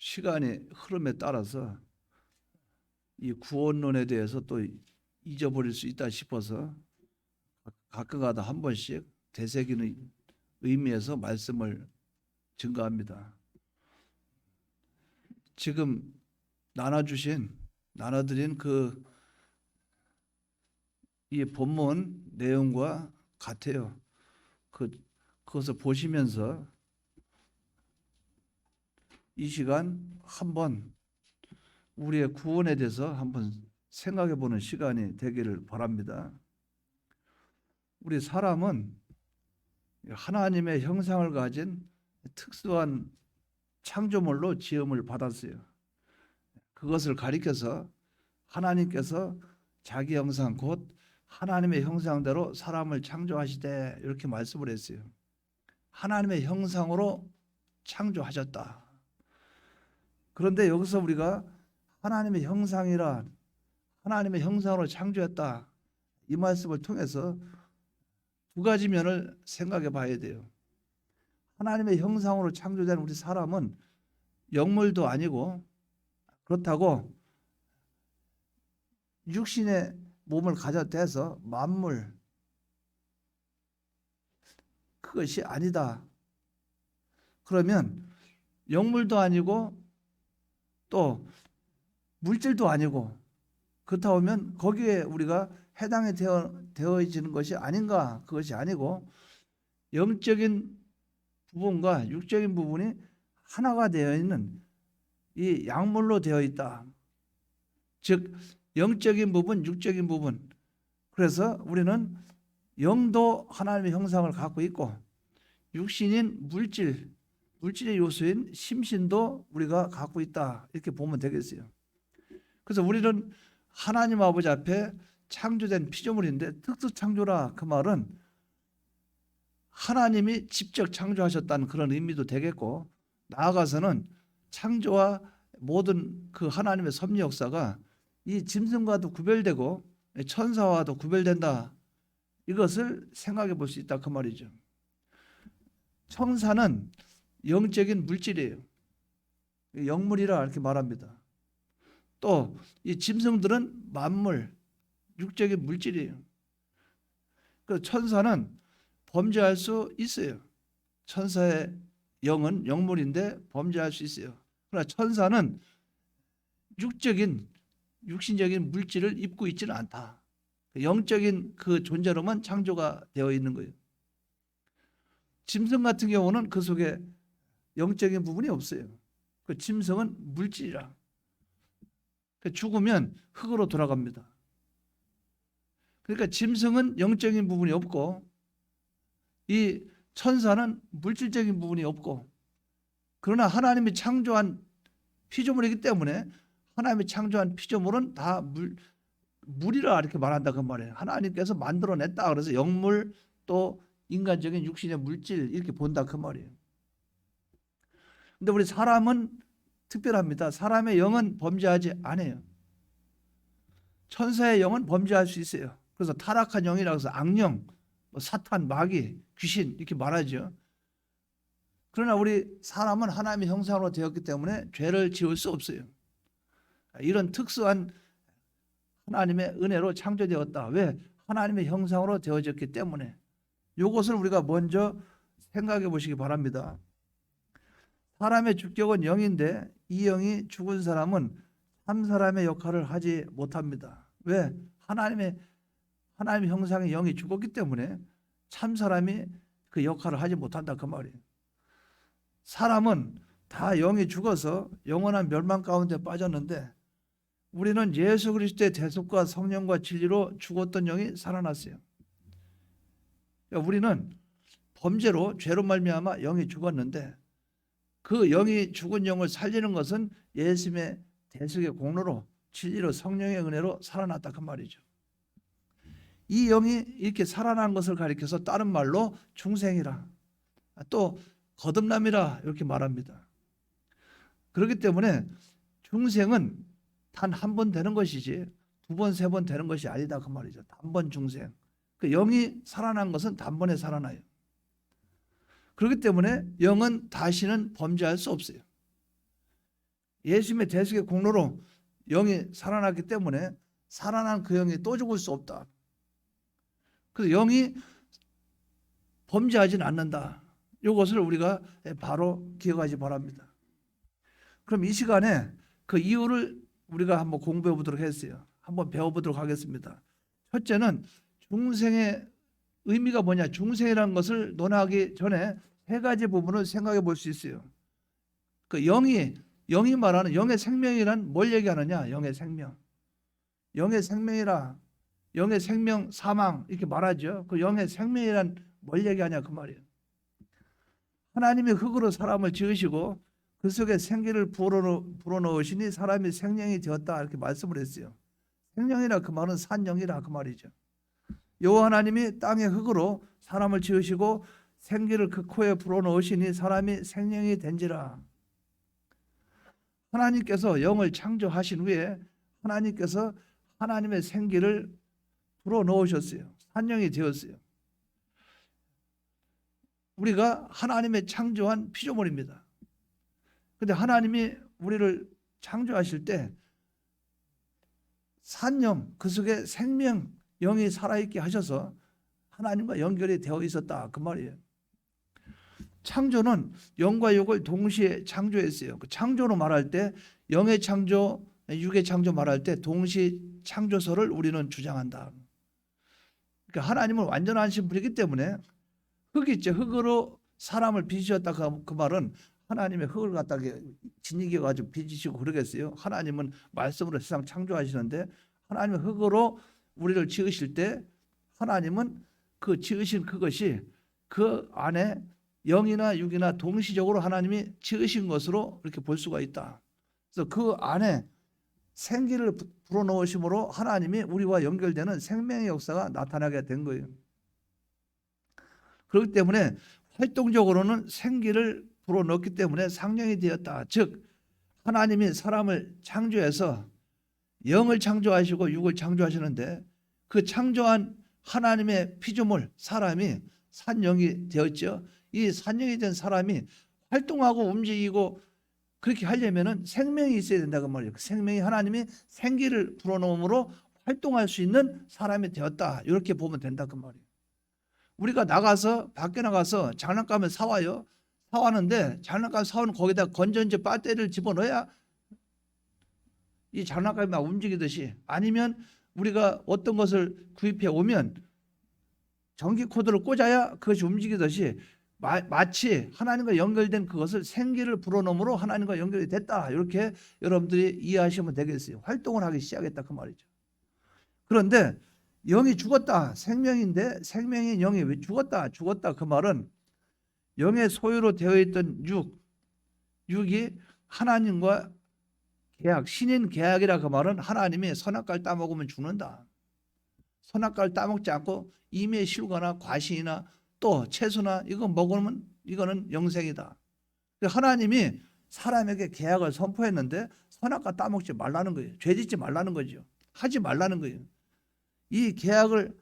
시간의 흐름에 따라서 이 구원론에 대해서 또 잊어버릴 수 있다 싶어서 가끔가다 한 번씩 되새기는 의미에서 말씀을 증가합니다. 지금 나눠드린 이 본문 내용과 같아요. 그것을 보시면서 이 시간 한번 우리의 구원에 대해서 한번 생각해 보는 시간이 되기를 바랍니다. 우리 사람은 하나님의 형상을 가진 특수한 창조물로 지음을 받았어요. 그것을 가리켜서 하나님께서 자기 형상 곧 하나님의 형상대로 사람을 창조하시되 이렇게 말씀을 했어요. 하나님의 형상으로 창조하셨다. 그런데 여기서 우리가 하나님의 형상이라 하나님의 형상으로 창조했다. 이 말씀을 통해서 두 가지 면을 생각해 봐야 돼요. 하나님의 형상으로 창조된 우리 사람은 영물도 아니고 그렇다고 육신의 몸을 가졌대서 만물 그것이 아니다. 그러면 영물도 아니고 또 물질도 아니고 그렇다 보면 거기에 우리가 해당이 되어지는 것이 아닌가? 그것이 아니고 영적인 부분과 육적인 부분이 하나가 되어 있는 이 약물로 되어 있다. 즉 영적인 부분, 육적인 부분. 그래서 우리는 영도 하나님의 형상을 갖고 있고 육신인 물질의 요소인 심신도 우리가 갖고 있다. 이렇게 보면 되겠어요. 그래서 우리는 하나님 아버지 앞에 창조된 피조물인데 특수창조라 그 말은 하나님이 직접 창조하셨다는 그런 의미도 되겠고 나아가서는 창조와 모든 그 하나님의 섭리 역사가 이 짐승과도 구별되고 천사와도 구별된다. 이것을 생각해 볼 수 있다 그 말이죠. 천사는 영적인 물질이에요. 영물이라 이렇게 말합니다. 또 이 짐승들은 만물, 육적인 물질이에요. 그 천사는 범죄할 수 있어요. 천사의 영은 영물인데 범죄할 수 있어요. 그러나 천사는 육신적인 물질을 입고 있지는 않다. 영적인 그 존재로만 창조가 되어 있는 거예요. 짐승 같은 경우는 그 속에 영적인 부분이 없어요. 그 짐승은 물질이라. 죽으면 흙으로 돌아갑니다. 그러니까 짐승은 영적인 부분이 없고 이 천사는 물질적인 부분이 없고 그러나 하나님이 창조한 피조물이기 때문에 하나님이 창조한 피조물은 다 물이라 이렇게 말한다 그 말이에요. 하나님께서 만들어냈다. 그래서 영물 또 인간적인 육신의 물질 이렇게 본다 그 말이에요. 근데 우리 사람은 특별합니다. 사람의 영은 범죄하지 않아요. 천사의 영은 범죄할 수 있어요. 그래서 타락한 영이라고 해서 악령, 사탄, 마귀, 귀신 이렇게 말하죠. 그러나 우리 사람은 하나님의 형상으로 되었기 때문에 죄를 지을 수 없어요. 이런 특수한 하나님의 은혜로 창조되었다. 왜? 하나님의 형상으로 되어졌기 때문에. 이것을 우리가 먼저 생각해 보시기 바랍니다. 사람의 주격은 영인데 이 영이 죽은 사람은 참 사람의 역할을 하지 못합니다. 왜? 하나님의 형상의 영이 죽었기 때문에 참 사람이 그 역할을 하지 못한다 그 말이에요. 사람은 다 영이 죽어서 영원한 멸망 가운데 빠졌는데 우리는 예수 그리스도의 대속과 성령과 진리로 죽었던 영이 살아났어요. 그러니까 우리는 범죄로 죄로 말미암아 영이 죽었는데 그 영이 죽은 영을 살리는 것은 예수님의 대속의 공로로 진리로 성령의 은혜로 살아났다 그 말이죠. 이 영이 이렇게 살아난 것을 가리켜서 다른 말로 중생이라 또 거듭남이라 이렇게 말합니다. 그렇기 때문에 중생은 단 한 번 되는 것이지 두 번, 세 번 되는 것이 아니다 그 말이죠. 단번 중생. 그 영이 살아난 것은 단번에 살아나요. 그렇기 때문에 영은 다시는 범죄할 수 없어요. 예수님의 대속의 공로로 영이 살아났기 때문에 살아난 그 영이 또 죽을 수 없다. 그래서 영이 범죄하지는 않는다. 이것을 우리가 바로 기억하시 바랍니다. 그럼 이 시간에 그 이유를 우리가 한번 공부해 보도록 했어요. 한번 배워보도록 하겠습니다. 첫째는 중생의 의미가 뭐냐, 중생이라는 것을 논하기 전에 세 가지 부분을 생각해 볼 수 있어요. 그 영이 말하는 영의 생명이란 뭘 얘기하느냐? 영의 생명. 영의 생명이라, 영의 생명, 사망 이렇게 말하죠. 그 영의 생명이란 뭘 얘기하냐 그 말이에요. 하나님이 흙으로 사람을 지으시고 그 속에 생기를 불어넣으시니 사람이 생명이 되었다 이렇게 말씀을 했어요. 생명이라 그 말은 산영이라 그 말이죠. 여호와 하나님이 땅의 흙으로 사람을 지으시고 생기를 그 코에 불어넣으시니 사람이 생명이 된지라. 하나님께서 영을 창조하신 후에 하나님께서 하나님의 생기를 불어넣으셨어요. 산영이 되었어요. 우리가 하나님의 창조한 피조물입니다. 그런데 하나님이 우리를 창조하실 때 산영, 그 속에 생명, 영이 살아있게 하셔서 하나님과 연결이 되어 있었다 그 말이에요. 창조는 영과 육을 동시에 창조했어요. 그 창조로 말할 때 영의 창조, 육의 창조 말할 때 동시 창조설을 우리는 주장한다. 그러니까 하나님은 완전하신 분이기 때문에 흙 있죠. 흙으로 사람을 빚으셨다 그 말은 하나님의 흙을 갖다가 진이겨 가지고 빚으시고 그러겠어요. 하나님은 말씀으로 세상 창조하시는데 하나님의 흙으로 우리를 지으실 때 하나님은 그 지으신 그것이 그 안에 영이나 육이나 동시적으로 하나님이 지으신 것으로 이렇게 볼 수가 있다. 그래서 그 안에 생기를 불어넣으심으로 하나님이 우리와 연결되는 생명의 역사가 나타나게 된 거예요. 그렇기 때문에 활동적으로는 생기를 불어넣기 때문에 상령이 되었다. 즉 하나님이 사람을 창조해서 영을 창조하시고 육을 창조하시는데 그 창조한 하나님의 피조물 사람이 산영이 되었죠. 이 산영이 된 사람이 활동하고 움직이고 그렇게 하려면은 생명이 있어야 된다고 말이에요. 그 생명이 하나님이 생기를 불어넣음으로 활동할 수 있는 사람이 되었다. 이렇게 보면 된다 그 말이에요. 우리가 밖에 나가서 장난감을 사와요. 사왔는데 장난감 사오는 거기다 건전지 배터리를 집어넣어야 이 장난감이 막 움직이듯이, 아니면 우리가 어떤 것을 구입해 오면 전기 코드를 꽂아야 그것이 움직이듯이 마치 하나님과 연결된 그것을 생기를 불어넣음으로 하나님과 연결이 됐다. 이렇게 여러분들이 이해하시면 되겠어요. 활동을 하기 시작했다 그 말이죠. 그런데 영이 죽었다. 생명인데 생명인 영이 왜 죽었다. 죽었다 그 말은 영의 소유로 되어 있던 육이 하나님과 계약, 신인 계약이라 그 말은 하나님이 선악과를 따먹으면 죽는다. 선악과를 따먹지 않고 임의에 실거나 과신이나 또 채소나 이거 먹으면 이거는 영생이다. 하나님이 사람에게 계약을 선포했는데 선악과 따먹지 말라는 거예요. 죄짓지 말라는 거죠. 하지 말라는 거예요. 이 계약을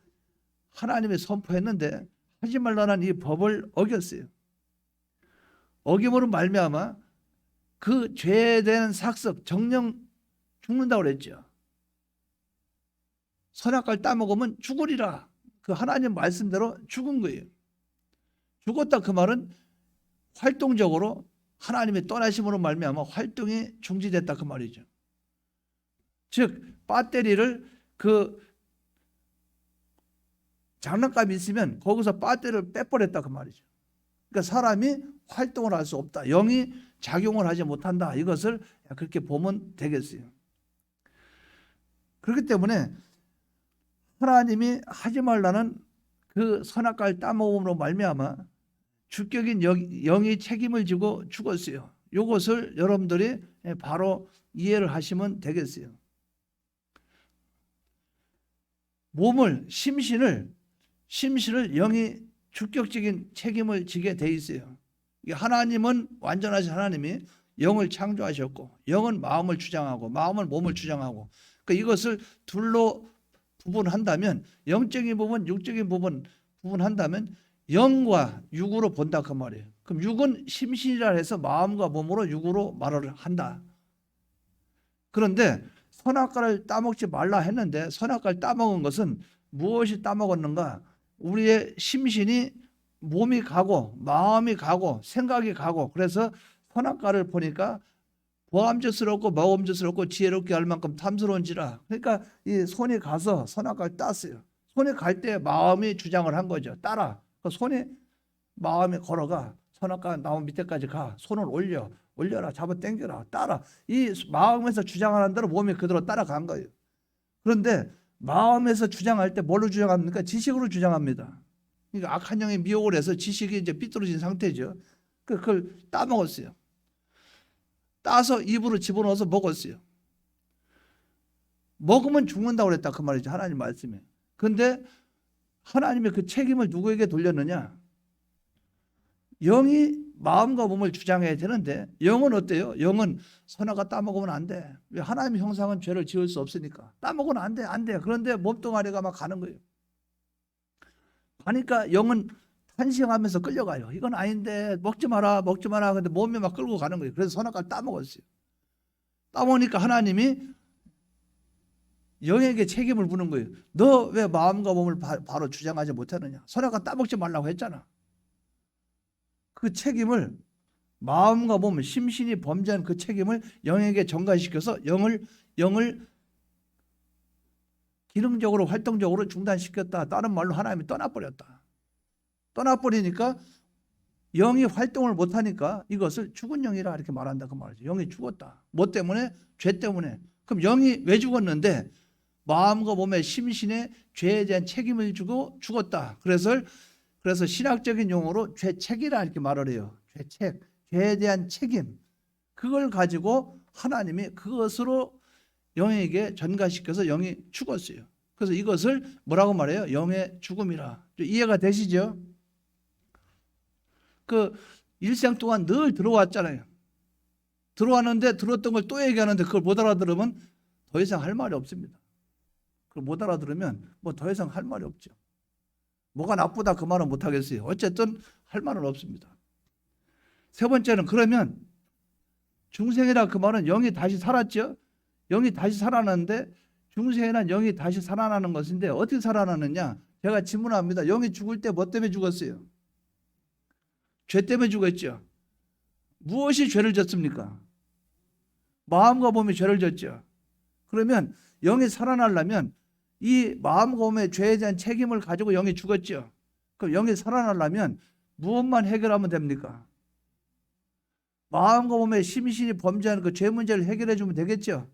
하나님이 선포했는데 하지 말라는 이 법을 어겼어요. 어김으로 말미암아 그 죄된 삭석 정령 죽는다고 그랬죠. 선악과를 따먹으면 죽으리라. 그 하나님 말씀대로 죽은 거예요. 죽었다 그 말은 활동적으로 하나님의 떠나심으로 말미암아 활동이 중지됐다 그 말이죠. 즉 배터리를 그 장난감이 있으면 거기서 배터리를 빼버렸다 그 말이죠. 그러니까 사람이 활동을 할 수 없다. 영이 작용을 하지 못한다. 이것을 그렇게 보면 되겠어요. 그렇기 때문에 하나님이 하지 말라는 그 선악과를 따먹음으로 말미암아 주격인 영이 책임을 지고 죽었어요. 이것을 여러분들이 바로 이해를 하시면 되겠어요. 몸을 심신을 영이 주격적인 책임을 지게 돼 있어요. 하나님은 완전하신 하나님이 영을 창조하셨고 영은 마음을 주장하고 마음은 몸을 주장하고, 그러니까 이것을 둘로 부분한다면 영적인 부분, 육적인 부분 부분한다면 영과 육으로 본다 그 말이에요. 그럼 육은 심신이라 해서 마음과 몸으로 육으로 말을 한다. 그런데 선악과를 따먹지 말라 했는데 선악과를 따먹은 것은 무엇이 따먹었는가? 우리의 심신이 몸이 가고 마음이 가고 생각이 가고 그래서 선악과를 보니까 보암직스럽고 먹음직스럽고 지혜롭게 할 만큼 탐스러운지라. 그러니까 이 손이 가서 선악과를 땄어요. 손이 갈 때 마음이 주장을 한 거죠. 따라. 그 손이 마음이 걸어가 선악과 나무 밑에까지 가. 손을 올려라 잡아 당겨라 따라. 이 마음에서 주장하는 대로 몸이 그대로 따라간 거예요. 그런데 마음에서 주장할 때 뭘로 주장합니까? 지식으로 주장합니다. 그러니까 악한 영이 미혹을 해서 지식이 이제 삐뚤어진 상태죠. 그걸 따먹었어요. 따서 입으로 집어넣어서 먹었어요. 먹으면 죽는다고 그랬다 그 말이죠. 하나님 말씀에. 그런데 하나님의 그 책임을 누구에게 돌렸느냐? 영이 마음과 몸을 주장해야 되는데 영은 어때요? 영은 선악과 따먹으면 안 돼. 왜? 하나님의 형상은 죄를 지을 수 없으니까. 따먹으면 안 돼, 안 돼. 그런데 몸뚱아리가 막 가는 거예요. 가니까 영은 탄식하면서 끌려가요. 이건 아닌데 먹지 마라, 먹지 마라. 근데 몸이 막 끌고 가는 거예요. 그래서 선악과를 따먹었어요. 따먹으니까 하나님이 영에게 책임을 묻는 거예요. 너 왜 마음과 몸을 바로 주장하지 못하느냐? 선악과 따먹지 말라고 했잖아. 그 책임을 마음과 몸, 심신이 범죄한 그 책임을 영에게 전가시켜서 영을 기능적으로 활동적으로 중단시켰다. 다른 말로 하나님이 떠나버렸다. 떠나버리니까 영이 활동을 못하니까 이것을 죽은 영이라 이렇게 말한다 그 말이죠. 영이 죽었다. 뭐 때문에? 죄 때문에. 그럼 영이 왜 죽었는데? 마음과 몸의 심신에 죄에 대한 책임을 주고 죽었다. 그래서 신학적인 용어로 죄책이라 이렇게 말을 해요. 죄책, 죄에 대한 책임. 그걸 가지고 하나님이 그것으로 영에게 전가시켜서 영이 죽었어요. 그래서 이것을 뭐라고 말해요? 영의 죽음이라. 이해가 되시죠? 그 일생 동안 늘 들어왔잖아요. 들어왔는데 들었던 걸 또 얘기하는데 그걸 못 알아들으면 더 이상 할 말이 없습니다. 그걸 못 알아들으면 뭐 더 이상 할 말이 없죠. 뭐가 나쁘다 그 말은 못 하겠어요. 어쨌든 할 말은 없습니다. 세 번째는 그러면 중생이라 그 말은 영이 다시 살았죠. 영이 다시 살아나는데 중생이란 영이 다시 살아나는 것인데 어떻게 살아나느냐? 제가 질문합니다. 영이 죽을 때 뭐 때문에 죽었어요? 죄 때문에 죽었죠. 무엇이 죄를 졌습니까? 마음과 몸이 죄를 졌죠. 그러면 영이 살아나려면 이 마음과 몸의 죄에 대한 책임을 가지고 영이 죽었죠. 그럼 영이 살아나려면 무엇만 해결하면 됩니까? 마음과 몸의 심신이 범죄하는 그 죄 문제를 해결해 주면 되겠죠.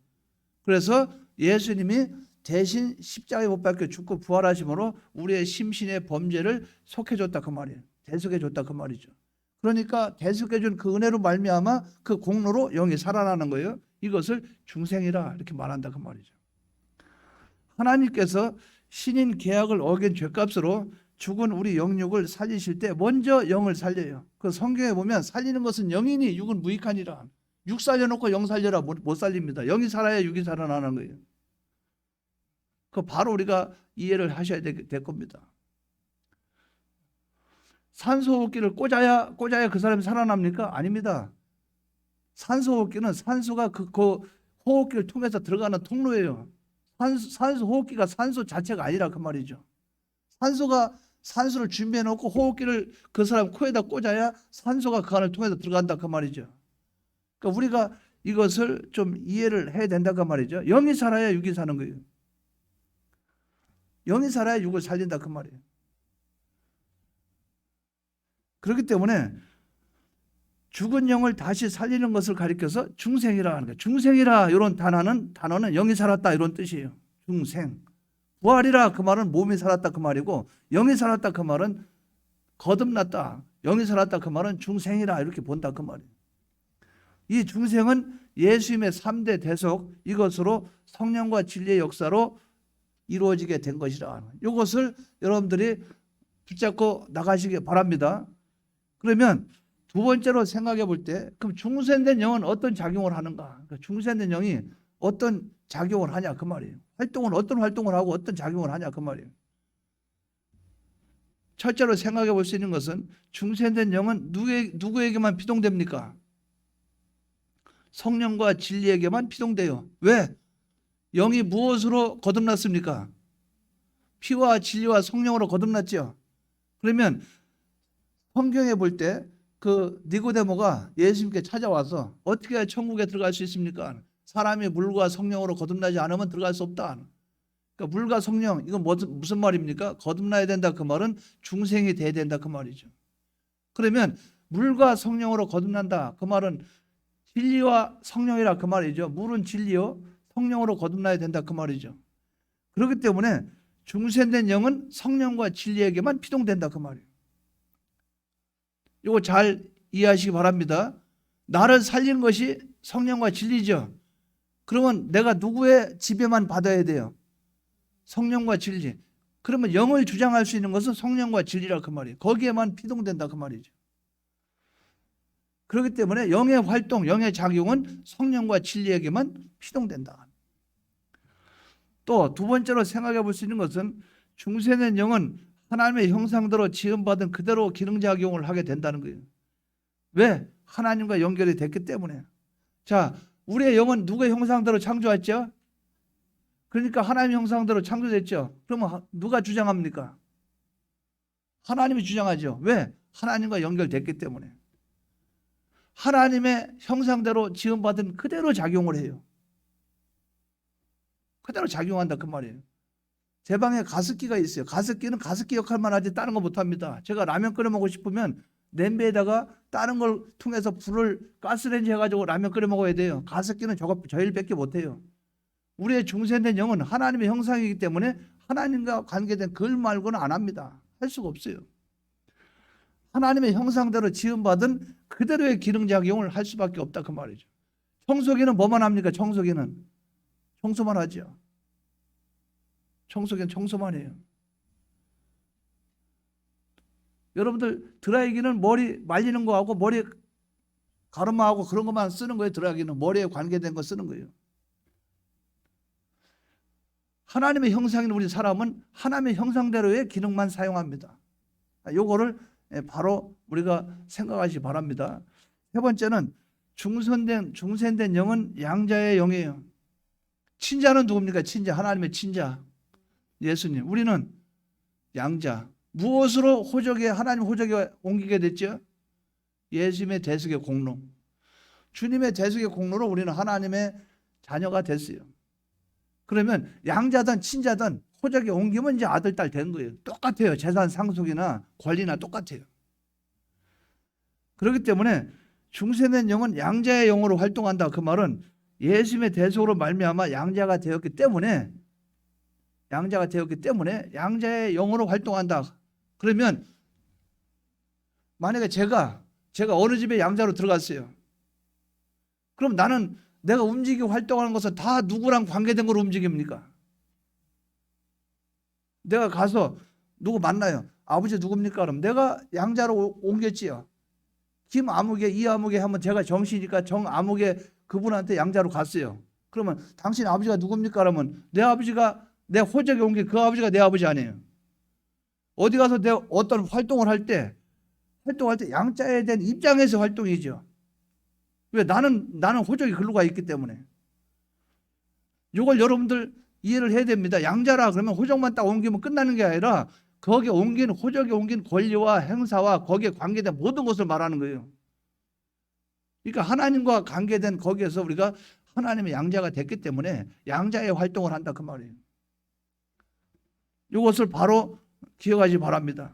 그래서 예수님이 대신 십자가에 못 박혀 죽고 부활하심으로 우리의 심신의 범죄를 속해줬다 그 말이에요. 대속해줬다 그 말이죠. 그러니까 대속해준 그 은혜로 말미암아 그 공로로 영이 살아나는 거예요. 이것을 중생이라 이렇게 말한다 그 말이죠. 하나님께서 신인 계약을 어긴 죄값으로 죽은 우리 영육을 살리실 때 먼저 영을 살려요. 그 성경에 보면 살리는 것은 영이니 육은 무익하니라. 육 살려놓고 영 살려라 못 살립니다. 영이 살아야 육이 살아나는 거예요. 그 바로 우리가 이해를 하셔야 될 겁니다. 산소호흡기를 꽂아야 그 사람이 살아납니까? 아닙니다. 산소호흡기는 산소가 그 호흡기를 통해서 들어가는 통로예요. 산소 호흡기가 산소 자체가 아니라 그 말이죠. 산소를 준비해 놓고 호흡기를 그 사람 코에다 꽂아야 산소가 그 안을 통해서 들어간다 그 말이죠. 그러니까 우리가 이것을 좀 이해를 해야 된다 그 말이죠. 영이 살아야 육이 사는 거예요. 영이 살아야 육을 살린다 그 말이에요. 그렇기 때문에 죽은 영을 다시 살리는 것을 가리켜서 중생이라 하는 거예요. 중생이라 이런 단어는 영이 살았다 이런 뜻이에요. 중생. 부활이라 그 말은 몸이 살았다 그 말이고 영이 살았다 그 말은 거듭났다. 영이 살았다 그 말은 중생이라 이렇게 본다 그 말이에요. 이 중생은 예수님의 3대 대속 이것으로 성령과 진리의 역사로 이루어지게 된 것이라. 이것을 여러분들이 붙잡고 나가시기 바랍니다. 그러면 두 번째로 생각해 볼 때 그럼 중생된 영은 어떤 작용을 하는가? 그러니까 중생된 영이 어떤 작용을 하냐 그 말이에요. 어떤 활동을 하고 어떤 작용을 하냐 그 말이에요. 첫째로 생각해 볼 수 있는 것은 중생된 영은 누구에게만 비동됩니까? 성령과 진리에게만 피동돼요. 왜? 영이 무엇으로 거듭났습니까? 피와 진리와 성령으로 거듭났죠. 그러면 성경에 볼 때 그 니고데모가 예수님께 찾아와서 어떻게 해야 천국에 들어갈 수 있습니까? 사람이 물과 성령으로 거듭나지 않으면 들어갈 수 없다. 그러니까 물과 성령, 이건 무슨 말입니까? 거듭나야 된다 그 말은 중생이 돼야 된다 그 말이죠. 그러면 물과 성령으로 거듭난다 그 말은 진리와 성령이라 그 말이죠. 물은 진리요, 성령으로 거듭나야 된다 그 말이죠. 그렇기 때문에 중생된 영은 성령과 진리에게만 피동된다 그 말이에요. 이거 잘 이해하시기 바랍니다. 나를 살리는 것이 성령과 진리죠. 그러면 내가 누구의 지배만 받아야 돼요? 성령과 진리. 그러면 영을 주장할 수 있는 것은 성령과 진리라 그 말이에요. 거기에만 피동된다 그 말이죠. 그렇기 때문에 영의 활동, 영의 작용은 성령과 진리에게만 피동된다. 또 두 번째로 생각해 볼 수 있는 것은 중생된 영은 하나님의 형상대로 지음받은 그대로 기능작용을 하게 된다는 거예요. 왜? 하나님과 연결이 됐기 때문에. 자, 우리의 영은 누구의 형상대로 창조했죠? 그러니까 하나님의 형상대로 창조됐죠. 그러면 누가 주장합니까? 하나님이 주장하죠. 왜? 하나님과 연결됐기 때문에. 하나님의 형상대로 지음받은 그대로 작용을 해요. 그대로 작용한다 그 말이에요. 제 방에 가습기가 있어요. 가습기는 가습기 역할만 하지 다른 거 못합니다. 제가 라면 끓여 먹고 싶으면 냄비에다가 다른 걸 통해서 불을 가스레인지 해가지고 라면 끓여 먹어야 돼요. 가습기는 저 일밖에 못해요. 우리의 중생된 영은 하나님의 형상이기 때문에 하나님과 관계된 글 말고는 안 합니다. 할 수가 없어요. 하나님의 형상대로 지음받은 그대로의 기능작용을 할 수밖에 없다 그 말이죠. 청소기는 뭐만 합니까? 청소기는 청소만 하죠. 청소기는 청소만 해요. 여러분들 드라이기는 머리 말리는 거하고 머리 가르마하고 그런 것만 쓰는 거예요. 드라이기는 머리에 관계된 거 쓰는 거예요. 하나님의 형상인 우리 사람은 하나님의 형상대로의 기능만 사용합니다. 요거를 바로 우리가 생각하시기 바랍니다. 세 번째는 중생된 영은 양자의 영이에요. 친자는 누굽니까? 친자, 하나님의 친자 예수님. 우리는 양자. 무엇으로 하나님 호적에 옮기게 됐죠? 예수님의 대속의 공로. 주님의 대속의 공로로 우리는 하나님의 자녀가 됐어요. 그러면 양자든 친자든 호적에 옮기면 이제 아들, 딸 되는 거예요. 똑같아요. 재산 상속이나 권리나 똑같아요. 그렇기 때문에 중생된 영은 양자의 영으로 활동한다. 그 말은 예수님의 대속으로 말미암아 양자가 되었기 때문에 양자의 영으로 활동한다. 그러면 만약에 제가 어느 집에 양자로 들어갔어요. 그럼 나는 내가 움직이고 활동하는 것은 다 누구랑 관계된 걸로 움직입니까? 내가 가서 누구 만나요. 아버지 누굽니까? 그럼 내가 양자로 옮겼지요. 김아무개, 이아무개 하면 제가 정씨니까 정아무개 그분한테 양자로 갔어요. 그러면 당신 아버지가 누굽니까? 그러면 내 아버지가 내 호적에 옮긴 그 아버지가 내 아버지 아니에요. 어디 가서 내가 어떤 활동을 할 때 양자에 대한 입장에서 활동이죠. 왜? 나는 호적이 글로 가 있기 때문에. 이걸 여러분들 이해를 해야 됩니다. 양자라 그러면 호적만 딱 옮기면 끝나는 게 아니라 거기에 호적에 옮긴 권리와 행사와 거기에 관계된 모든 것을 말하는 거예요. 그러니까 하나님과 관계된 거기에서 우리가 하나님의 양자가 됐기 때문에 양자의 활동을 한다 그 말이에요. 이것을 바로 기억하시 바랍니다.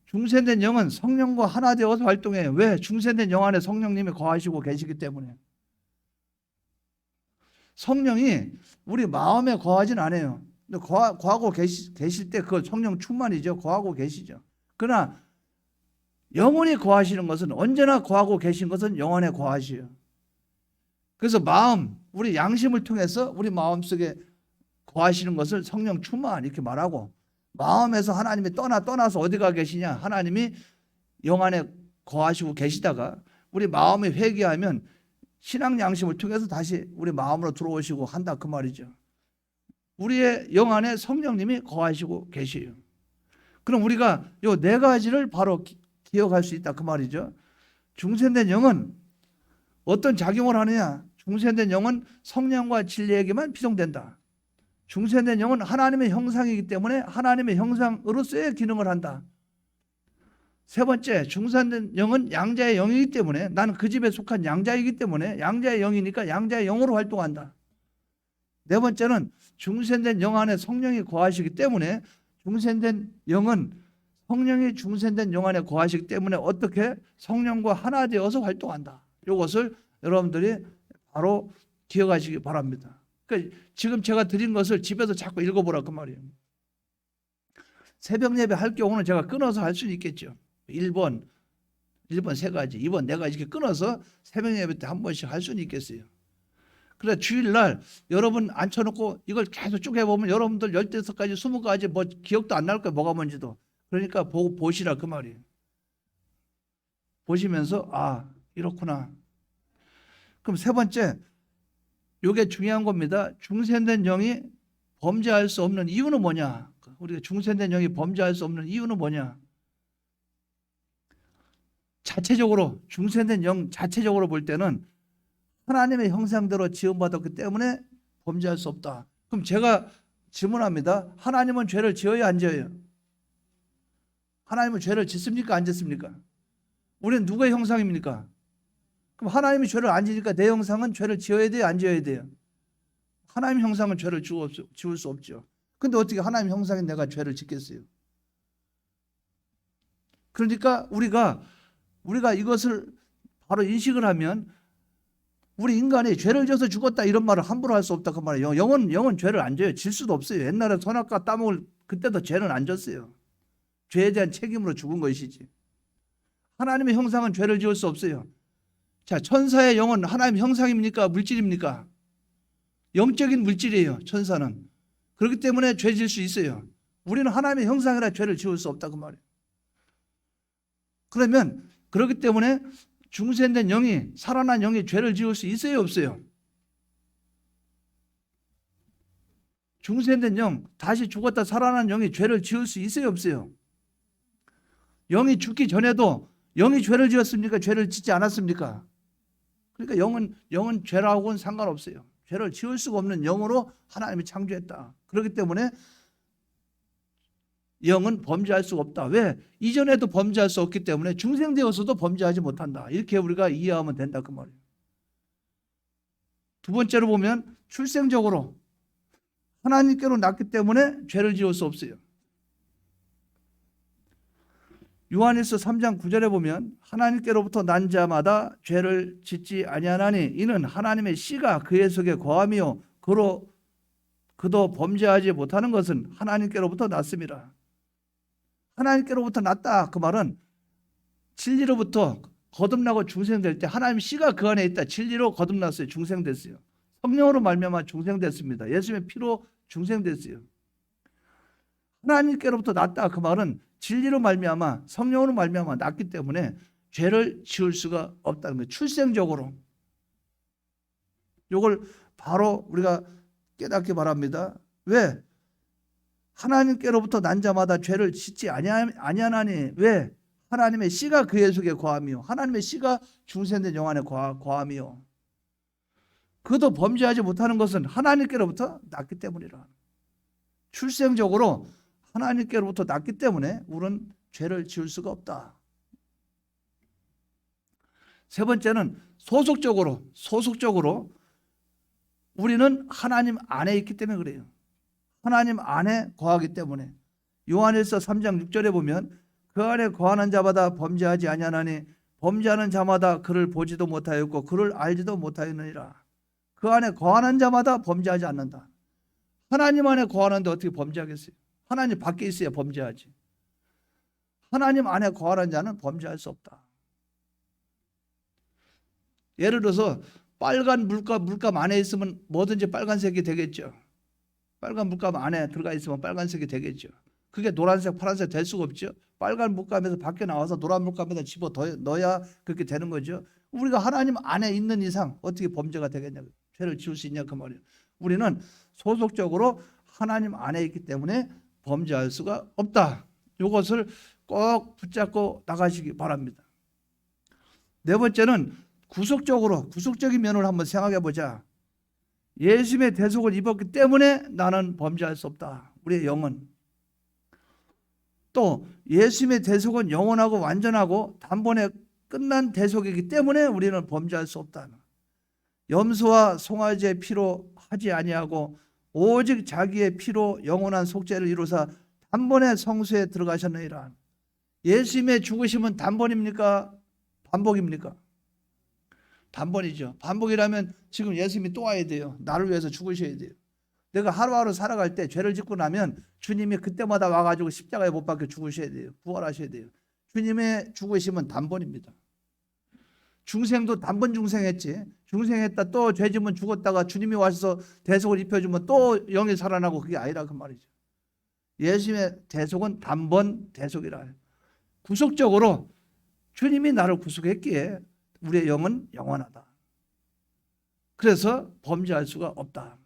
중생된 영은 성령과 하나 되어서 활동해요. 왜? 중생된 영 안에 성령님이 거하시고 계시기 때문에. 성령이 우리 마음에 거하진 않아요. 거하고 계실 때 그건 성령 충만이죠. 거하고 계시죠. 그러나 영혼이 거하시는 것은 언제나 거하고 계신 것은 영혼에 거하시요. 그래서 우리 양심을 통해서 우리 마음속에 거하시는 것을 성령 충만 이렇게 말하고, 마음에서 하나님이 떠나서 어디가 계시냐? 하나님이 영 안에 거하시고 계시다가 우리 마음이 회개하면 신앙 양심을 통해서 다시 우리 마음으로 들어오시고 한다 그 말이죠. 우리의 영 안에 성령님이 거하시고 계시요. 그럼 우리가 요 네 가지를 바로 기억할 수 있다 그 말이죠. 중생된 영은 어떤 작용을 하느냐? 중생된 영은 성령과 진리에게만 피동된다. 중생된 영은 하나님의 형상이기 때문에 하나님의 형상으로서의 기능을 한다. 세 번째, 중생된 영은 양자의 영이기 때문에 나는 그 집에 속한 양자이기 때문에 양자의 영이니까 양자의 영으로 활동한다. 네 번째는 중생된 영 안에 성령이 거하시기 때문에 중생된 영은 성령이 중생된 영 안에 거하시기 때문에 어떻게 성령과 하나 되어서 활동한다. 이것을 여러분들이 바로 기억하시기 바랍니다. 그러니까 지금 제가 드린 것을 집에서 자꾸 읽어보라 그 말이에요. 새벽 예배 할 경우는 제가 끊어서 할 수는 있겠죠. 1번 3가지, 2번 4가지 이렇게 끊어서 새벽 예배 때 한 번씩 할 수는 있겠어요. 그래 주일날 여러분 앉혀놓고 이걸 계속 쭉 해보면 여러분들 15가지 20가지 뭐 기억도 안 날 거예요. 뭐가 뭔지도. 그러니까 보시라 그 말이에요. 보시면서 아 이렇구나. 그럼 세 번째, 이게 중요한 겁니다. 중생된 영이 범죄할 수 없는 이유는 뭐냐? 우리가 중생된 영이 범죄할 수 없는 이유는 뭐냐? 자체적으로 중생된 영 자체적으로 볼 때는 하나님의 형상대로 지음받았기 때문에 범죄할 수 없다. 그럼 제가 질문합니다. 하나님은 죄를 지어야 안 지어요? 하나님은 죄를 짓습니까? 안 짓습니까? 우리는 누구의 형상입니까? 그럼 하나님이 죄를 안 지니까 내 형상은 죄를 지어야 돼요? 안 지어야 돼요? 하나님 형상은 죄를 지울 수 없죠. 근데 어떻게 하나님 형상인 내가 죄를 짓겠어요? 그러니까 우리가 이것을 바로 인식을 하면 우리 인간이 죄를 져서 죽었다 이런 말을 함부로 할 수 없다 그 말이에요. 영은 죄를 안 져요. 질 수도 없어요. 옛날에 선악과 따먹을 그때도 죄는 안 졌어요. 죄에 대한 책임으로 죽은 것이지. 하나님의 형상은 죄를 지을 수 없어요. 자, 천사의 영은 하나님 형상입니까? 물질입니까? 영적인 물질이에요. 천사는. 그렇기 때문에 죄 질 수 있어요. 우리는 하나님의 형상이라 죄를 지을 수 없다 그 말이에요. 그러면 그렇기 때문에 중생된 영이 살아난 영이 죄를 지을 수 있어요? 없어요? 중생된 영 다시 죽었다 살아난 영이 죄를 지을 수 있어요? 없어요? 영이 죽기 전에도 영이 죄를 지었습니까? 죄를 짓지 않았습니까? 그러니까 영은 죄라고는 상관없어요. 죄를 지을 수가 없는 영으로 하나님이 창조했다. 그렇기 때문에 영은 범죄할 수가 없다. 왜? 이전에도 범죄할 수 없기 때문에 중생되어서도 범죄하지 못한다. 이렇게 우리가 이해하면 된다 그 말이에요. 두 번째로 보면 출생적으로 하나님께로 낳기 때문에 죄를 지을 수 없어요. 요한일서 3장 9절에 보면 하나님께로부터 난 자마다 죄를 짓지 아니하나니 이는 하나님의 씨가 그의 속에 거함이요 그도 범죄하지 못하는 것은 하나님께로부터 났습니다. 하나님께로부터 났다 그 말은 진리로부터 거듭나고 중생될 때 하나님의 씨가 그 안에 있다. 진리로 거듭났어요. 중생됐어요. 성령으로 말미암아 중생됐습니다. 예수님의 피로 중생됐어요. 하나님께로부터 났다 그 말은 진리로 말미암아 성령으로 말미암아 났기 때문에 죄를 지을 수가 없다는 거예요. 출생적으로. 이걸 바로 우리가 깨닫기 바랍니다. 왜? 하나님께로부터 난 자마다 죄를 짓지 아니하나니 왜? 하나님의 씨가 그의 속에 거함이요. 하나님의 씨가 중생된 영 안에 거함이요. 그도 범죄하지 못하는 것은 하나님께로부터 났기 때문이라. 출생적으로 하나님께로부터 났기 때문에 우리는 죄를 지을 수가 없다. 세 번째는 소속적으로 우리는 하나님 안에 있기 때문에 그래요. 하나님 안에 거하기 때문에. 요한일서 3장 6절에 보면 그 안에 거하는 자마다 범죄하지 아니하나니 범죄하는 자마다 그를 보지도 못하였고 그를 알지도 못하였느니라. 그 안에 거하는 자마다 범죄하지 않는다. 하나님 안에 거하는데 어떻게 범죄하겠어요? 하나님 밖에 있어야 범죄하지. 하나님 안에 거하는 자는 범죄할 수 없다. 예를 들어서 빨간 물감 안에 있으면 뭐든지 빨간색이 되겠죠. 빨간 물감 안에 들어가 있으면 빨간색이 되겠죠. 그게 노란색, 파란색 될 수가 없죠. 빨간 물감에서 밖에 나와서 노란 물감에다 집어 넣어야 그렇게 되는 거죠. 우리가 하나님 안에 있는 이상 어떻게 범죄가 되겠냐, 죄를 지을 수 있냐 그 말이에요. 우리는 소속적으로 하나님 안에 있기 때문에 범죄할 수가 없다. 이것을 꼭 붙잡고 나가시기 바랍니다. 네 번째는 구속적인 면을 한번 생각해 보자. 예수님의 대속을 입었기 때문에 나는 범죄할 수 없다. 우리의 영은. 또 예수님의 대속은 영원하고 완전하고 단번에 끝난 대속이기 때문에 우리는 범죄할 수 없다. 염소와 송아지의 피로 하지 아니하고 오직 자기의 피로 영원한 속죄를 이루사 단번에 성소에 들어가셨느니라. 예수님의 죽으심은 단번입니까? 반복입니까? 단번이죠. 반복이라면 지금 예수님이 또 와야 돼요. 나를 위해서 죽으셔야 돼요. 내가 하루하루 살아갈 때 죄를 짓고 나면 주님이 그때마다 와가지고 십자가에 못 박혀 죽으셔야 돼요. 부활하셔야 돼요. 주님의 죽으심은 단번입니다. 중생도 단번 중생했지. 중생했다 또 죄지면 죽었다가 주님이 와서 대속을 입혀주면 또 영이 살아나고 그게 아니라 그 말이죠. 예수님의 대속은 단번 대속이라. 구속적으로 주님이 나를 구속했기에 우리의 영은 영원하다. 그래서 범죄할 수가 없다.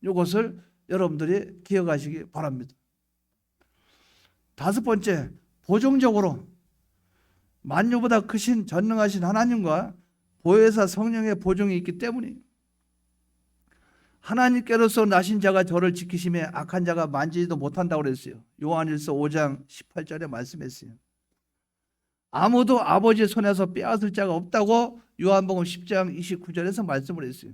이것을 여러분들이 기억하시기 바랍니다. 다섯 번째, 보정적으로 만유보다 크신 전능하신 하나님과 보혜사 성령의 보정이 있기 때문에 하나님께로서 나신 자가 저를 지키심에 악한 자가 만지지도 못한다고 그랬어요. 요한일서 5장 18절에 말씀했어요. 아무도 아버지의 손에서 빼앗을 자가 없다고 요한복음 10장 29절에서 말씀을 했어요.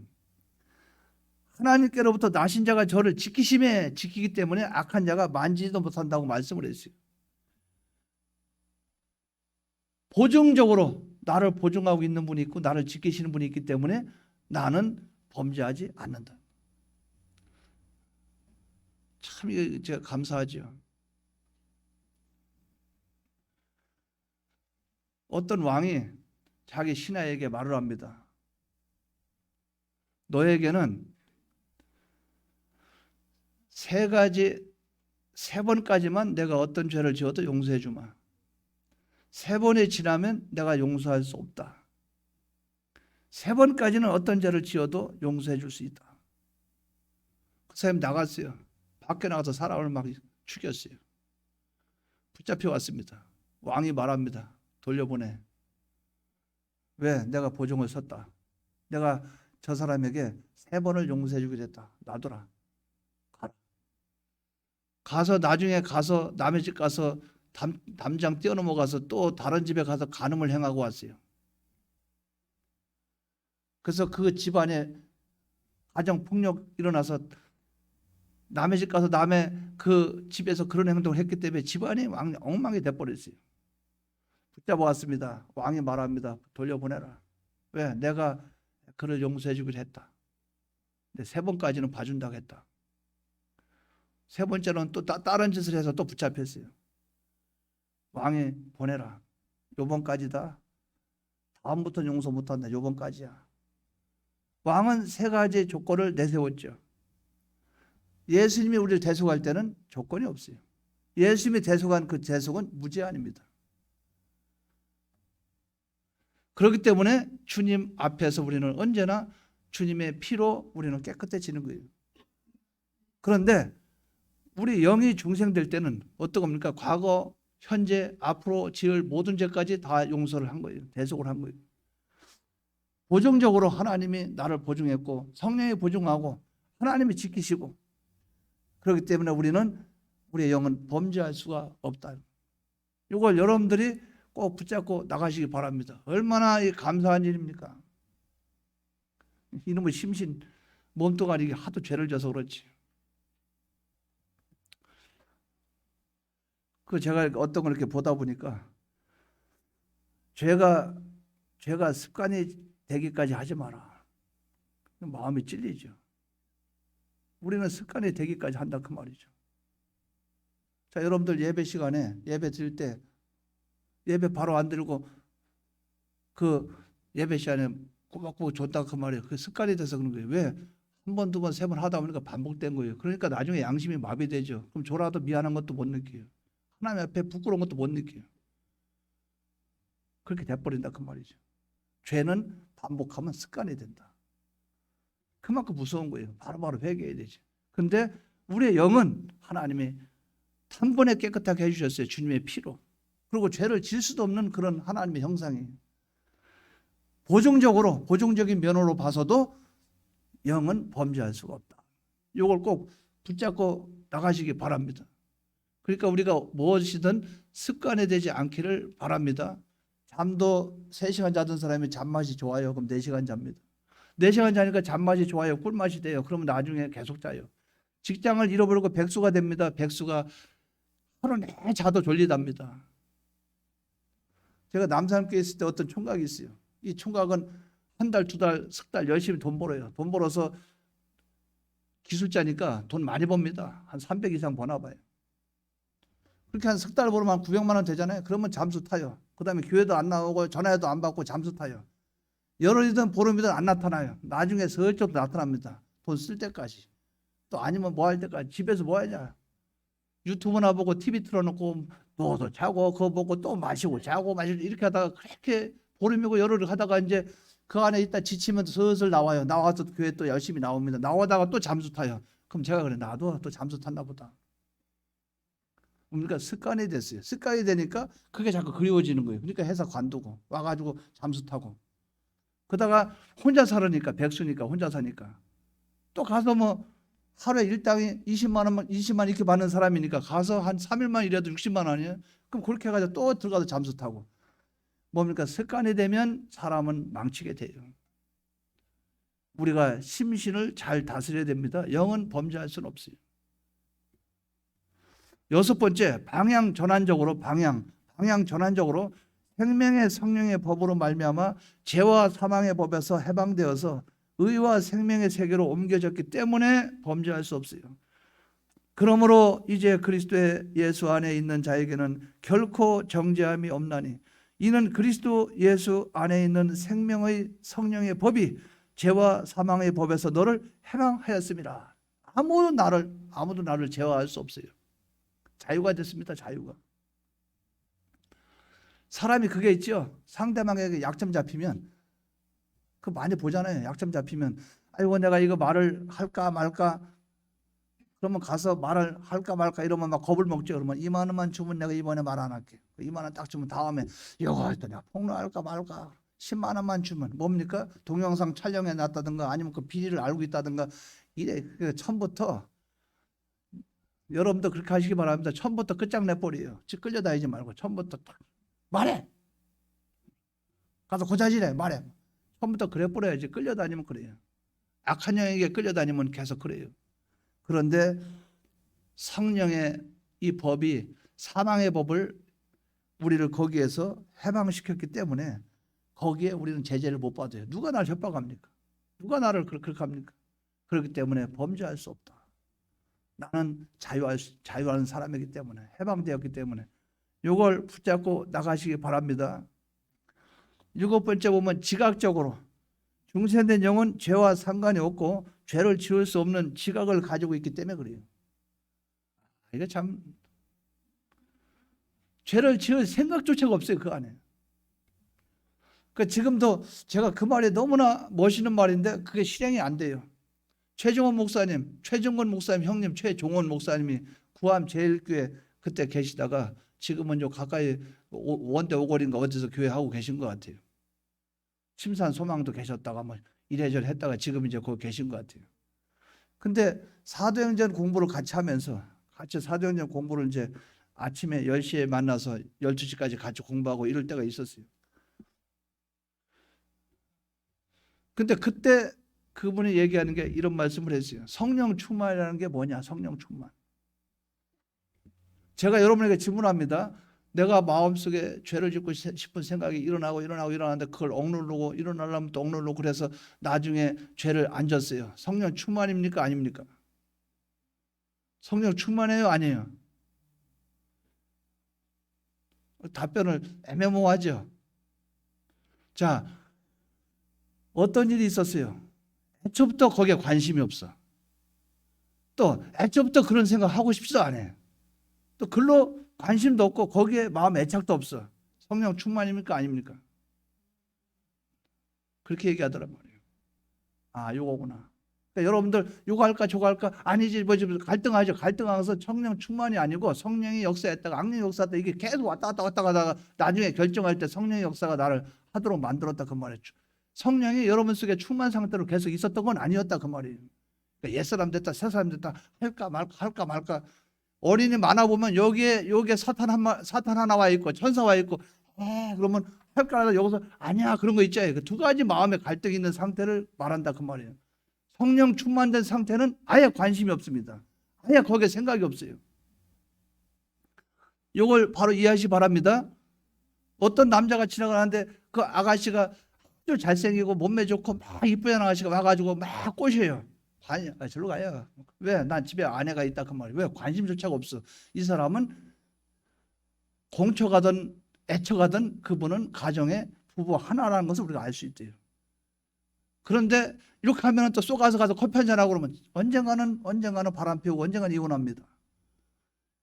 하나님께로부터 나신 자가 저를 지키심에 지키기 때문에 악한 자가 만지지도 못한다고 말씀을 했어요. 보증적으로 나를 보증하고 있는 분이 있고 나를 지키시는 분이 있기 때문에 나는 범죄하지 않는다. 참 이거 제가 감사하죠. 어떤 왕이 자기 신하에게 말을 합니다. 너에게는 세 번까지만 내가 어떤 죄를 지어도 용서해 주마. 세 번이 지나면 내가 용서할 수 없다. 세 번까지는 어떤 죄를 지어도 용서해 줄 수 있다. 그 사람이 나갔어요. 밖에 나가서 사람을 막 죽였어요. 붙잡혀 왔습니다. 왕이 말합니다. 돌려보내. 왜? 내가 보증을 섰다. 내가 저 사람에게 세 번을 용서해 주기로 했다. 놔둬라. 가라. 가서 나중에 가서 남의 집 가서 담장 뛰어넘어가서 또 다른 집에 가서 간음을 행하고 왔어요. 그래서 그 집안에 가정폭력 일어나서 남의 집 가서 남의 그 집에서 그런 행동을 했기 때문에 집안이 엉망이 돼버렸어요. 붙잡아왔습니다. 왕이 말합니다. 돌려보내라. 왜? 내가 그를 용서해 주기로 했다. 근데 세 번까지는 봐준다고 했다. 세 번째는 또 다른 짓을 해서 또 붙잡혔어요. 왕이 보내라. 요번까지다. 다음부터는 용서 못한다. 요번까지야. 왕은 세 가지 조건을 내세웠죠. 예수님이 우리를 대속할 때는 조건이 없어요. 예수님이 대속한 그 대속은 무제한입니다. 그렇기 때문에 주님 앞에서 우리는 언제나 주님의 피로 우리는 깨끗해지는 거예요. 그런데 우리 영이 중생될 때는 어떤 겁니까? 과거, 현재, 앞으로 지을 모든 죄까지 다 용서를 한 거예요. 대속을 한 거예요. 보정적으로 하나님이 나를 보증했고 성령이 보증하고 하나님이 지키시고 그렇기 때문에 우리는 우리의 영은 범죄할 수가 없다. 이걸 여러분들이 꼭 붙잡고 나가시기 바랍니다. 얼마나 감사한 일입니까? 이놈의 심신 몸뚱아리 하도 죄를 져서 그렇지. 제가 어떤 걸 이렇게 보다 보니까 죄가 습관이 되기까지 하지 마라. 마음이 찔리죠. 우리는 습관이 되기까지 한다 그 말이죠. 자, 여러분들 예배 시간에 예배 드릴 때 예배 바로 안 드리고 그 예배 시간에 꼬박꼬박 줬다 그 말이에요. 그 습관이 돼서 그런 거예요. 왜? 한 번, 두 번, 세 번 하다 보니까 반복된 거예요. 그러니까 나중에 양심이 마비되죠. 그럼 줘라도 미안한 것도 못 느껴요. 하나님 앞에 부끄러운 것도 못 느껴요. 그렇게 돼버린다 그 말이죠. 죄는 반복하면 습관이 된다. 그만큼 무서운 거예요. 바로바로 회개해야 되지. 그런데 우리의 영은 하나님이 한 번에 깨끗하게 해주셨어요. 주님의 피로. 그리고 죄를 질 수도 없는 그런 하나님의 형상이에요. 보증적인 면으로 봐서도 영은 범죄할 수가 없다. 이걸 꼭 붙잡고 나가시기 바랍니다. 그러니까 우리가 무엇이든 습관이 되지 않기를 바랍니다. 잠도 3시간 자던 사람이 잠맛이 좋아요. 그럼 4시간 잡니다. 4시간 자니까 잠맛이 좋아요. 꿀맛이 돼요. 그러면 나중에 계속 자요. 직장을 잃어버리고 백수가 됩니다. 백수가 하루 내내 자도 졸리답니다. 제가 남산교회 있을 때 어떤 총각이 있어요. 이 총각은 한 달, 2달, 석 달 열심히 돈 벌어요. 돈 벌어서 기술자니까 돈 많이 법니다. 한 300 이상 버나 봐요. 그렇게 한 석 달 벌으면 한 900만 원 되잖아요. 그러면 잠수 타요. 그 다음에 교회도 안 나오고 전화해도 안 받고 잠수 타요. 열흘이든 보름이든 안 나타나요. 나중에 슬쩍 나타납니다. 돈 쓸 때까지. 또 아니면 뭐 할 때까지. 집에서 뭐 하냐. 유튜브나 보고 TV 틀어놓고 누워서 자고 그거 보고 또 마시고 자고 마시고 이렇게 하다가 그렇게 보름이고 열흘을 하다가 이제 그 안에 있다 지치면 슬슬 나와요. 나와서 교회 또 열심히 나옵니다. 나오다가 또 잠수 타요. 그럼 제가 그래 나도 또 잠수 탔나 보다. 그러니까 습관이 됐어요. 습관이 되니까 그게 자꾸 그리워지는 거예요. 그러니까 회사 관두고 와가지고 잠수 타고 그러다가 혼자 살으니까 백수니까 혼자 사니까 또 가서 뭐 하루에 일당이 20만 이렇게 받는 사람이니까 가서 한 3일만 일해도 60만 원이에요. 그럼 그렇게 해가지고 또 들어가서 잠수 타고 뭡니까? 습관이 되면 사람은 망치게 돼요. 우리가 심신을 잘 다스려야 됩니다. 영은 범죄할 수는 없어요. 6번째, 방향 전환적으로 생명의 성령의 법으로 말미암아 죄와 사망의 법에서 해방되어서 의와 생명의 세계로 옮겨졌기 때문에 범죄할 수 없어요. 그러므로 이제 그리스도의 예수 안에 있는 자에게는 결코 정죄함이 없나니 이는 그리스도 예수 안에 있는 생명의 성령의 법이 죄와 사망의 법에서 너를 해방하였습니다. 아무도 나를 제어할 수 없어요. 자유가 됐습니다. 자유가. 사람이 그게 있죠. 상대방에게 약점 잡히면 그 많이 보잖아요. 약점 잡히면 아이고 내가 이거 말을 할까 말까 그러면 가서 말을 할까 말까 이러면 막 겁을 먹죠. 그러면 2만 원만 주면 내가 이번에 말 안 할게. 2만 원 딱 주면 다음에 이거 내가 폭로할까 말까 10만 원만 주면 뭡니까? 동영상 촬영해 놨다든가 아니면 그 비리를 알고 있다든가 이래 처음부터 여러분도 그렇게 하시기 바랍니다. 처음부터 끝장내버려요. 즉 끌려다니지 말고 처음부터 딱 말해. 가서 고자질해 말해. 처음부터 그래 버려야지. 끌려다니면 그래요. 악한 영에게 끌려다니면 계속 그래요. 그런데 성령의 이 법이 사망의 법을 우리를 거기에서 해방시켰기 때문에 거기에 우리는 제재를 못 받아요. 누가 나를 협박합니까? 누가 나를 그렇게 합니까? 그렇기 때문에 범죄할 수 없다. 나는 자유하는 사람이기 때문에 해방되었기 때문에 이걸 붙잡고 나가시기 바랍니다. 7번째 보면 지각적으로 중생된 영은 죄와 상관이 없고 죄를 지을 수 없는 지각을 가지고 있기 때문에 그래요. 이거 참 죄를 지을 생각조차가 없어요. 그 안에. 그러니까 지금도 제가 그 말이 너무나 멋있는 말인데 그게 실행이 안 돼요. 최종원 목사님, 최종건 목사님 형님, 최종원 목사님이 구암 제일교회 그때 계시다가 지금은 요 가까이 원대 오거리인가 어디서 교회 하고 계신 것 같아요. 침산 소망도 계셨다가 뭐 이래저래 했다가 지금 이제 거기 계신 것 같아요. 근데 사도행전 공부를 같이 하면서 사도행전 공부를 이제 아침에 10시에 만나서 12시까지 같이 공부하고 이럴 때가 있었어요. 근데 그때 그분이 얘기하는 게 이런 말씀을 했어요. 성령 충만이라는 게 뭐냐? 성령 충만. 제가 여러분에게 질문합니다. 내가 마음속에 죄를 짓고 싶은 생각이 일어나는데 그걸 억누르고 일어나려면 또 억누르고 그래서 나중에 죄를 안 졌어요. 성령 충만입니까? 아닙니까? 성령 충만해요? 아니에요? 답변을 애매모호하죠. 자, 어떤 일이 있었어요? 애초부터 거기에 관심이 없어. 또 애초부터 그런 생각 하고 싶지도 않아요. 또 글로 관심도 없고 거기에 마음 애착도 없어. 성령 충만입니까? 아닙니까? 그렇게 얘기하더란 말이에요. 아, 요거구나. 그러니까 여러분들 요거 할까 저거 할까 아니지 뭐지 갈등하죠. 갈등하면서 성령 충만이 아니고 성령이 역사했다가 악령이 역사했다 이게 계속 왔다 갔다 하다가 나중에 결정할 때 성령의 역사가 나를 하도록 만들었다 그 말이죠. 성령이 여러분 속에 충만 상태로 계속 있었던 건 아니었다 그 말이에요. 그러니까 옛사람 됐다 새사람 됐다 할까 말까. 어린이 만화 보면 여기에 사탄 하나 와 있고 천사 와 있고 그러면 할까 하다 여기서 아니야 그런 거 있잖아요. 그 두 가지 마음의 갈등이 있는 상태를 말한다 그 말이에요. 성령 충만된 상태는 아예 관심이 없습니다. 아예 거기에 생각이 없어요. 이걸 바로 이해하시기 바랍니다. 어떤 남자가 지나가는데 그 아가씨가 아주 잘생기고 몸매 좋고 막 이쁜 아가씨가 와가지고 막 꼬셔요. 절로 가요. 왜? 난 집에 아내가 있다 그 말이에요. 왜? 관심조차가 없어. 이 사람은 공처가든 애처가든 그분은 가정의 부부 하나라는 것을 우리가 알 수 있대요. 그런데 이렇게 하면 또 쏘가서 가서 커피 한잔하고 그러면 언젠가는 바람 피우고 언젠가는 이혼합니다.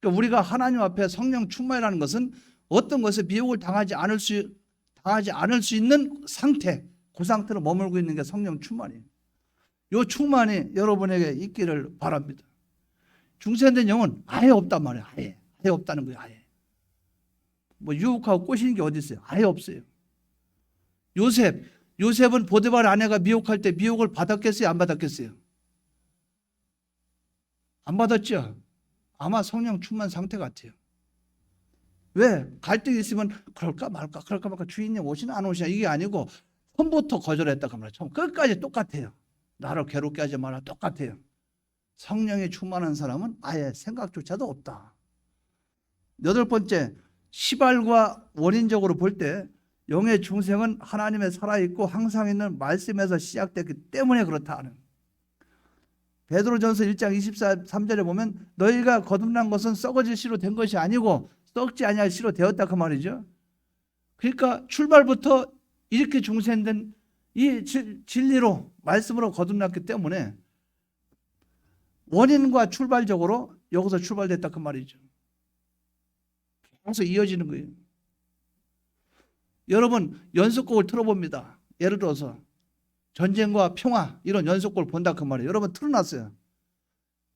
그러니까 우리가 하나님 앞에 성령 충만이라는 것은 어떤 것에 미혹을 당하지 않을 수 있는 상태, 그 상태로 머물고 있는 게 성령 충만이에요. 이 충만이 여러분에게 있기를 바랍니다. 중생된 영은 아예 없단 말이에요. 아예 없다는 거예요. 아예. 뭐 유혹하고 꼬시는 게 어디 있어요? 아예 없어요. 요셉은 보디발 아내가 미혹할 때 미혹을 받았겠어요? 안 받았겠어요? 안 받았죠? 아마 성령 충만 상태 같아요. 왜? 갈등이 있으면 그럴까 말까 주인님 오시나 안 오시나 이게 아니고 처음부터 거절했다 그 말이에요. 처음 끝까지 똑같아요. 나를 괴롭게 하지 마라 똑같아요. 성령이 충만한 사람은 아예 생각조차도 없다. 8번째, 시발과 원인적으로 볼 때 영의 중생은 하나님에 살아있고 항상 있는 말씀에서 시작됐기 때문에 그렇다는. 베드로전서 1장 23절에 보면 너희가 거듭난 것은 썩어질 씨로 된 것이 아니고 썩지 아니할 씨로 되었다 그 말이죠. 그러니까 출발부터 이렇게 중생된 이 진리로 말씀으로 거듭났기 때문에 원인과 출발적으로 여기서 출발됐다 그 말이죠. 계속 이어지는 거예요. 여러분 연속곡을 틀어봅니다. 예를 들어서 전쟁과 평화 이런 연속곡을 본다 그 말이에요. 여러분 틀어놨어요.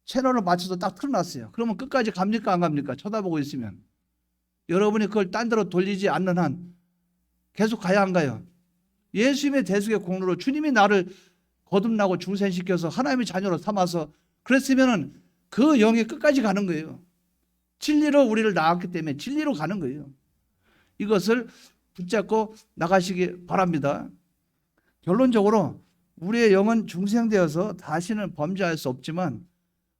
채널을 맞춰서 딱 틀어놨어요. 그러면 끝까지 갑니까 안 갑니까? 쳐다보고 있으면. 여러분이 그걸 딴 데로 돌리지 않는 한 계속 가야 안 가요? 예수님의 대속의 공로로 주님이 나를 거듭나고 중생시켜서 하나님의 자녀로 삼아서 그랬으면 그 영이 끝까지 가는 거예요. 진리로 우리를 낳았기 때문에 진리로 가는 거예요. 이것을 붙잡고 나가시기 바랍니다. 결론적으로 우리의 영은 중생되어서 다시는 범죄할 수 없지만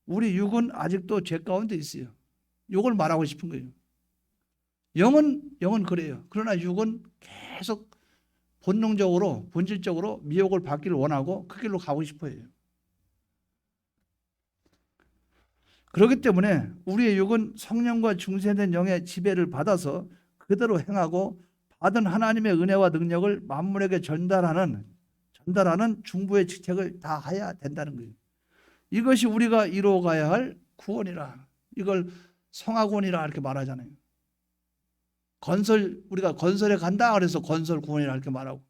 우리 육은 아직도 죄 가운데 있어요. 이걸 말하고 싶은 거예요. 영은 그래요. 그러나 육은 계속 본능적으로 본질적으로 미혹을 받기를 원하고 그 길로 가고 싶어요. 그렇기 때문에 우리의 육은 성령과 중생된 영의 지배를 받아서 그대로 행하고 받은 하나님의 은혜와 능력을 만물에게 전달하는 중부의 직책을 다 해야 된다는 거예요. 이것이 우리가 이루어가야 할 구원이라. 이걸 성화구원이라 이렇게 말하잖아요. 우리가 건설에 간다 그래서 건설 구원이라 이렇게 말하고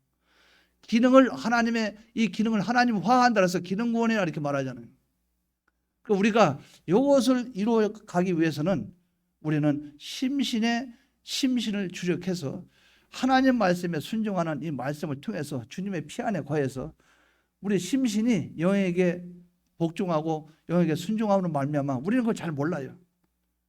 이 기능을 하나님화한다 그래서 기능 구원이라 이렇게 말하잖아요. 그러니까 우리가 이것을 이루어가기 위해서는 우리는 심신을 주력해서 하나님 말씀에 순종하는 이 말씀을 통해서 주님의 피 안에 거해서 우리 심신이 영에게 복종하고 영에게 순종하는 말미암아 우리는 그걸 잘 몰라요.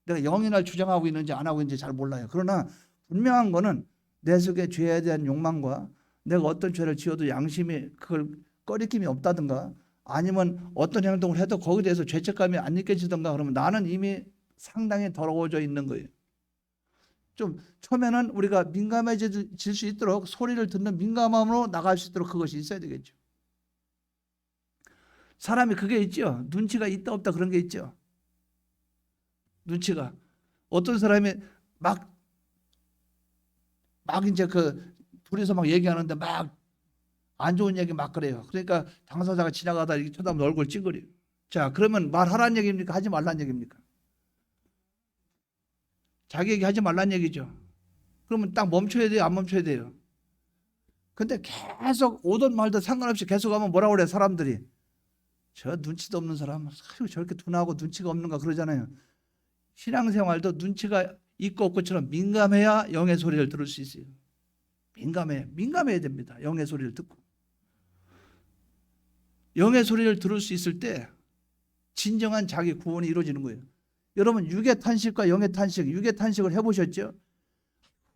내가 영이 날 주장하고 있는지 안 하고 있는지 잘 몰라요. 그러나 분명한 거는 내 속에 죄에 대한 욕망과 내가 어떤 죄를 지어도 양심이 그걸 꺼리낌이 없다든가 아니면 어떤 행동을 해도 거기에 대해서 죄책감이 안 느껴지든가 그러면 나는 이미 상당히 더러워져 있는 거예요. 좀 처음에는 우리가 민감해질 수 있도록 소리를 듣는 민감함으로 나갈 수 있도록 그것이 있어야 되겠죠. 사람이 그게 있죠. 눈치가 있다 없다 그런 게 있죠. 눈치가 어떤 사람이 막 이제 그 둘이서 막 얘기하는데 막 안 좋은 얘기 막 그래요. 그러니까 당사자가 지나가다 이렇게 쳐다보면 얼굴 찡그려요. 자, 그러면 말하라는 얘기입니까? 하지 말라는 얘기입니까? 자기 얘기 하지 말라는 얘기죠. 그러면 딱 멈춰야 돼요? 안 멈춰야 돼요? 근데 계속 오든 말든 상관없이 계속 하면 뭐라고 그래요? 사람들이 저 눈치도 없는 사람 저렇게 둔하고 눈치가 없는가 그러잖아요. 신앙생활도 눈치가 있고 없고처럼 민감해야 영의 소리를 들을 수 있어요. 민감해야 됩니다. 영의 소리를 듣고. 영의 소리를 들을 수 있을 때 진정한 자기 구원이 이루어지는 거예요. 여러분 육의 탄식과 영의 탄식, 육의 탄식을 해보셨죠?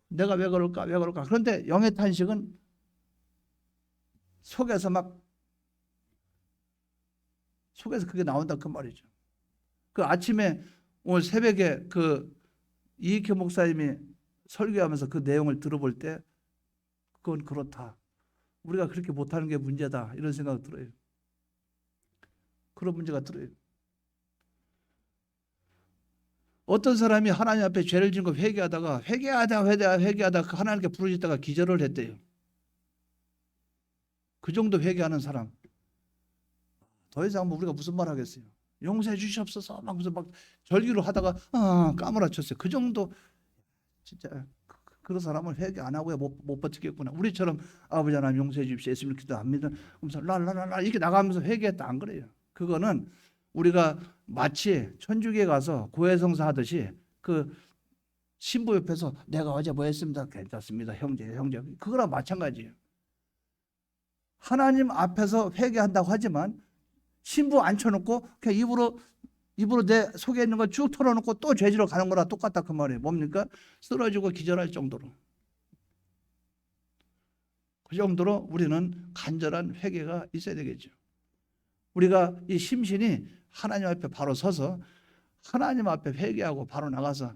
내가 왜 그럴까 왜 그럴까. 그런데 영의 탄식은 속에서 그게 나온다 그 말이죠. 그 아침에 오늘 새벽에 그 이익회 목사님이 설교하면서 그 내용을 들어볼 때 그건 그렇다. 우리가 그렇게 못하는 게 문제다 이런 생각이 들어요. 그런 문제가 들어요. 어떤 사람이 하나님 앞에 죄를 짓고 회개하다가 그 하나님께 부르짖다가 기절을 했대요. 그 정도 회개하는 사람 더 이상 우리가 무슨 말 하겠어요. 용서해 주시옵소서 막 무슨 막 절기로 하다가 까무라쳤어요. 그 정도 진짜 그런 사람을 회개 안 하고야 못 버티겠구나. 우리처럼 아버지 하나님 용서해 주십시오. 예수님 기도합니다. 그러면서 랄랄랄라 이렇게 나가면서 회개했다 안 그래요. 그거는 우리가 마치 천주교에 가서 고해성사 하듯이 그 신부 옆에서 내가 어제 뭐 했습니다. 괜찮습니다. 형제. 그거랑 마찬가지예요. 하나님 앞에서 회개한다고 하지만 신부 앉혀놓고 그냥 입으로 내 속에 있는 거 쭉 털어놓고 또 죄지러 가는 거랑 똑같다 그 말이에요. 뭡니까? 쓰러지고 기절할 정도로. 그 정도로 우리는 간절한 회개가 있어야 되겠죠. 우리가 이 심신이 하나님 앞에 바로 서서 하나님 앞에 회개하고 바로 나가서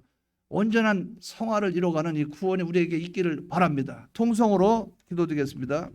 온전한 성화를 이뤄가는 이 구원이 우리에게 있기를 바랍니다. 통성으로 기도드리겠습니다.